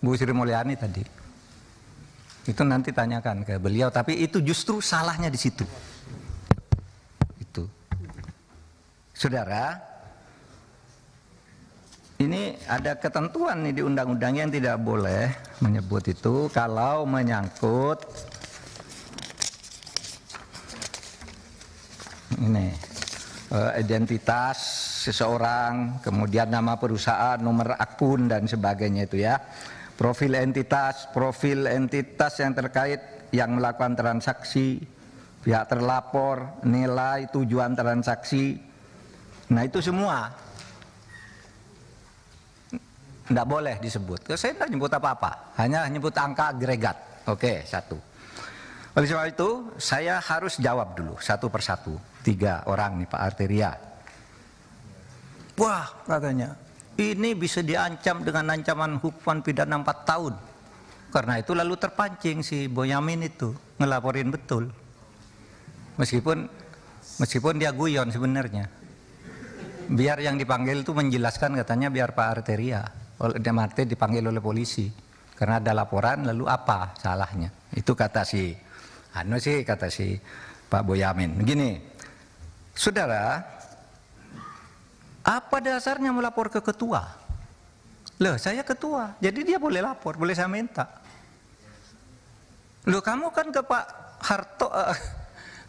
Bu Sri Mulyani tadi. Itu nanti tanyakan ke beliau, tapi itu justru salahnya di situ. Itu. Saudara, ini ada ketentuan nih di undang-undang yang tidak boleh menyebut itu kalau menyangkut ini identitas seseorang, kemudian nama perusahaan, nomor akun dan sebagainya itu ya. Profil entitas yang terkait yang melakukan transaksi, pihak terlapor, nilai, tujuan transaksi. Nah itu semua tidak boleh disebut. Saya tidak nyebut apa-apa, hanya nyebut angka agregat. Oke, satu. Oleh sebab itu saya harus jawab dulu satu persatu. 3 orang nih Pak Arteria. Wah katanya, ini bisa diancam dengan ancaman hukuman pidana 4 tahun. Karena itu lalu terpancing si Boyamin itu ngelaporin betul. Meskipun dia guyon sebenarnya. Biar yang dipanggil itu menjelaskan, katanya biar Pak Arteria. Oleh Marte dipanggil oleh polisi. Karena ada laporan, lalu apa salahnya? Itu kata si Pak Boyamin. Begini, saudara, apa dasarnya melapor ke ketua? Loh, saya ketua, jadi dia boleh lapor, boleh saya minta. Loh, kamu kan ke Pak Harto,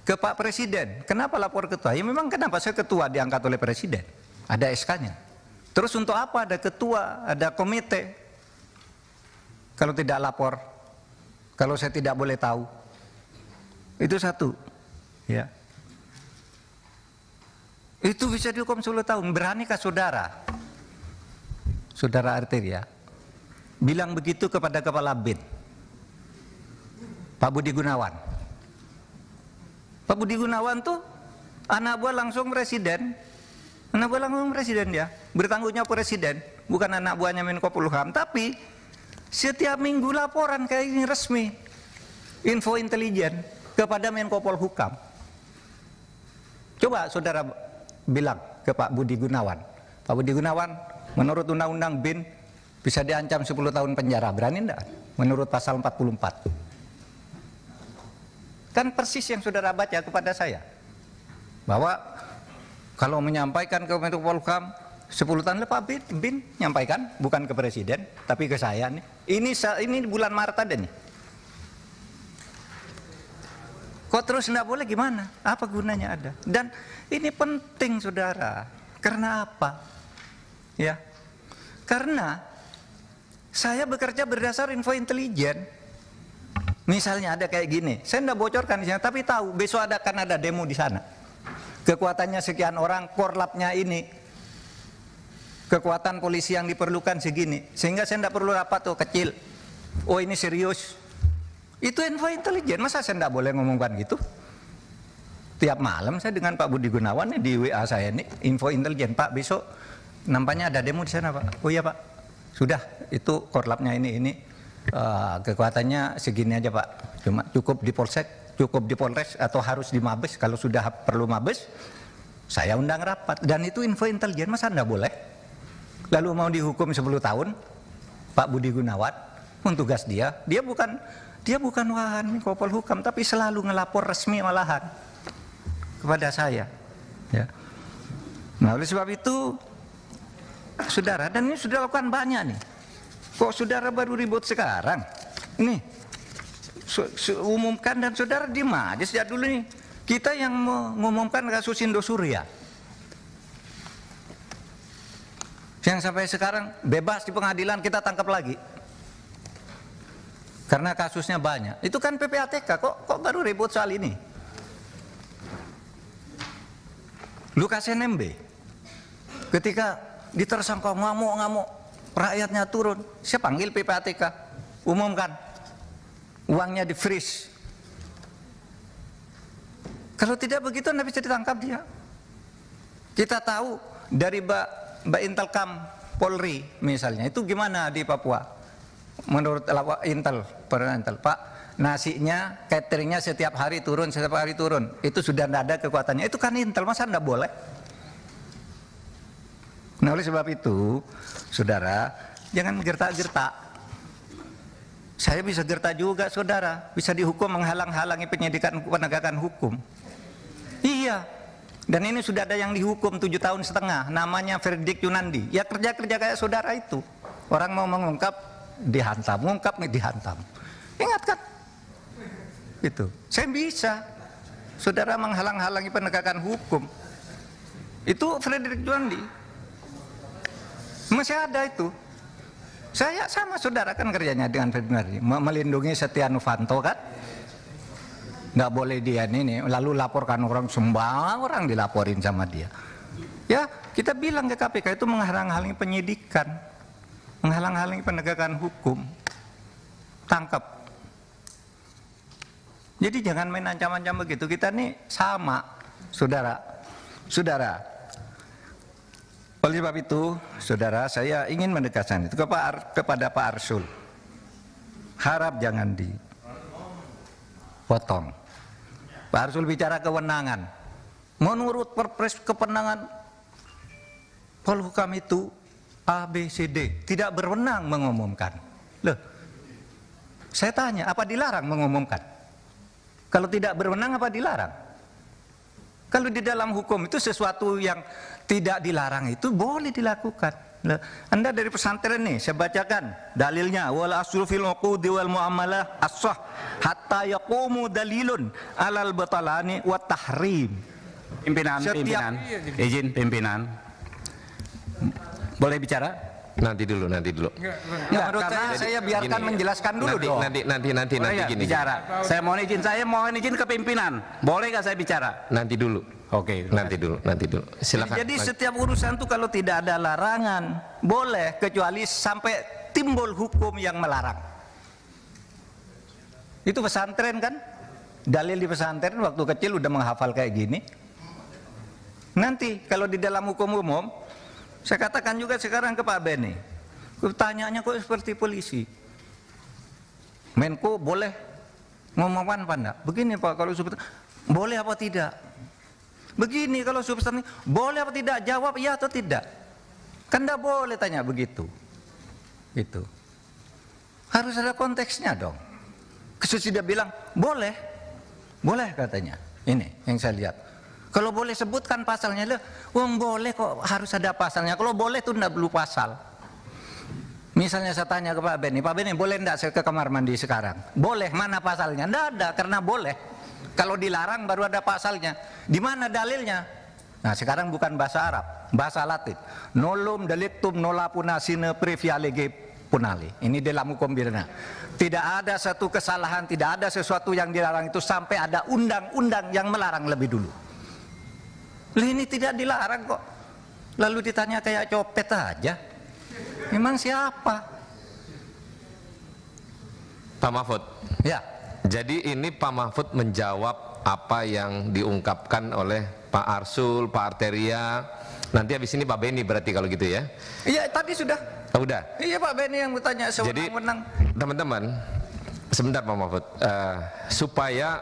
ke Pak Presiden, kenapa lapor ketua? Ya memang kenapa saya ketua diangkat oleh Presiden, ada SK-nya. Terus untuk apa ada ketua, ada komite? Kalau tidak lapor, kalau saya tidak boleh tahu, itu satu, ya. Itu bisa dihukum 10 tahun. Beranikah saudara Arteria bilang begitu kepada Kepala BIN, Pak Budi Gunawan? Pak Budi Gunawan tuh anak buah langsung presiden. Anak buah langsung presiden dia. Bertanggung jawab presiden, bukan anak buahnya Menko Polhukam. Tapi setiap minggu laporan kayak ini resmi. Info intelijen kepada Menko Polhukam. Coba saudara bilang ke Pak Budi Gunawan, Pak Budi Gunawan, menurut Undang-Undang BIN bisa diancam 10 tahun penjara, berani enggak? Menurut pasal 44. Kan persis yang saudara baca kepada saya, bahwa kalau menyampaikan ke Menko Polhukam 10 tahun Pak BIN nyampaikan, bukan ke Presiden, tapi ke saya nih. Ini bulan Maret ada nih. Kok terus enggak boleh gimana? Apa gunanya ada? Dan ini penting saudara. Karena apa? Ya. Karena saya bekerja berdasar info intelijen. Misalnya ada kayak gini, saya enggak bocorkan di sana, tapi tahu besok akan ada demo di sana. Kekuatannya sekian orang, korlapnya ini. Kekuatan polisi yang diperlukan segini. Sehingga saya enggak perlu rapat tuh kecil. Oh ini serius. Itu info intelijen, masa saya tidak boleh ngomongkan gitu? Tiap malam saya dengan Pak Budi Gunawan di WA saya ini, info intelijen, Pak besok nampaknya ada demo di sana Pak. Oh iya Pak, sudah itu korlapnya ini kekuatannya segini aja Pak. Cuma cukup di Polsek, cukup di Polres atau harus di Mabes. Kalau sudah perlu Mabes, saya undang rapat. Dan itu info intelijen, masa tidak boleh? Lalu mau dihukum 10 tahun, Pak Budi Gunawan, tugas dia bukan wahan Menko Polhukam, tapi selalu ngelapor resmi malahan kepada saya. Ya. Nah oleh sebab itu, saudara, dan ini sudah lakukan banyak nih. Kok saudara baru ribut sekarang? Ini umumkan dan saudara diem aja sejak dulu nih. Kita yang mengumumkan kasus Indosuria, yang sampai sekarang bebas di pengadilan, kita tangkap lagi. Karena kasusnya banyak. Itu kan PPATK, kok baru ribut soal ini? Lukas NMB ketika ditersangka ngamuk-ngamuk, rakyatnya turun, saya panggil PPATK, umumkan, uangnya di freeze. Kalau tidak begitu tidak bisa ditangkap dia. Kita tahu dari Mbak Intelkam Polri misalnya, itu gimana di Papua? Menurut Intel, Pak, nasinya, cateringnya setiap hari turun, itu sudah tidak ada kekuatannya. Itu kan Intel, masa tidak boleh? Nah oleh sebab itu, saudara, jangan gertak-gertak. Saya bisa gerta juga saudara, bisa dihukum menghalang-halangi penyidikan penegakan hukum. Iya, dan ini sudah ada yang dihukum 7,5 tahun, namanya Verdik Yunandi. Ya kerja-kerja kayak saudara itu. Orang mau mengungkap, dihantam, mengungkap, dihantam. Ingat kan? Itu, saya bisa. Saudara menghalang-halangi penegakan hukum. Itu Verdik Yunandi. Masih ada itu. Saya sama saudara kan kerjanya dengan Ferdinand, melindungi Setia Novanto kan, nggak boleh dia ini, lalu laporkan orang, semua orang dilaporin sama dia. Ya kita bilang ke KPK itu menghalang-halangi penyidikan, menghalang-halangi penegakan hukum, tangkap. Jadi jangan main ancam-ancam begitu, kita nih sama saudara. Oleh sebab itu, saudara, saya ingin menegaskan itu kepada Pak Arsul. Harap jangan dipotong. Pak Arsul bicara kewenangan. Menurut Perpres kewenangan Polhukam itu A, B, C, D. Tidak berwenang mengumumkan. Loh, saya tanya, apa dilarang mengumumkan? Kalau tidak berwenang, apa dilarang? Kalau di dalam hukum itu sesuatu yang tidak dilarang itu boleh dilakukan. Anda dari pesantren nih, saya bacakan dalilnya. Wal aslu fil uqudi wal muamalah as-sah hatta yaqumu dalilun alal batalani wat tahrim. Pimpinan, izin pimpinan. Boleh bicara? Nanti dulu. Menurut saya biarkan gini, menjelaskan dulu dong. Nanti gini. Bicara. Saya mohon izin ke pimpinan. Boleh nggak saya bicara? Nanti dulu. Oke. Nanti dulu. Silakan. Jadi setiap urusan tuh kalau tidak ada larangan boleh, kecuali sampai timbul hukum yang melarang. Itu pesantren kan? Dalil di pesantren waktu kecil udah menghafal kayak gini. Nanti kalau di dalam hukum umum, saya katakan juga sekarang ke Pak Beni, pertanyaannya kok seperti polisi. Menko boleh ngomongkan apa enggak? Begini Pak, kalau seperti boleh apa tidak? Begini kalau substansi boleh apa tidak? Jawab ya atau tidak. Kan enggak boleh tanya begitu. Itu harus ada konteksnya dong. Sesudah bilang boleh katanya. Ini yang saya lihat. Kalau boleh sebutkan pasalnya, boleh kok harus ada pasalnya. Kalau boleh itu enggak perlu pasal. Misalnya saya tanya ke Pak Beni boleh enggak saya ke kamar mandi sekarang? Boleh, mana pasalnya? Enggak ada, karena boleh. Kalau dilarang baru ada pasalnya. Di mana dalilnya? Nah sekarang bukan bahasa Arab, bahasa Latin. Nolum delictum nola punasine previa lege punali. Ini dalam hukum pidana. Tidak ada satu kesalahan, tidak ada sesuatu yang dilarang itu sampai ada undang-undang yang melarang lebih dulu. Ini tidak dilarang kok. Lalu ditanya kayak copet aja. Memang siapa? Pak Mahfud. Ya. Jadi ini Pak Mahfud menjawab apa yang diungkapkan oleh Pak Arsul, Pak Arteria. Nanti habis ini Pak Beni berarti kalau gitu ya? Iya tadi sudah. Oh, udah. Iya Pak Beni yang bertanya sewenang-wenang. Jadi teman-teman, sebentar Pak Mahfud, supaya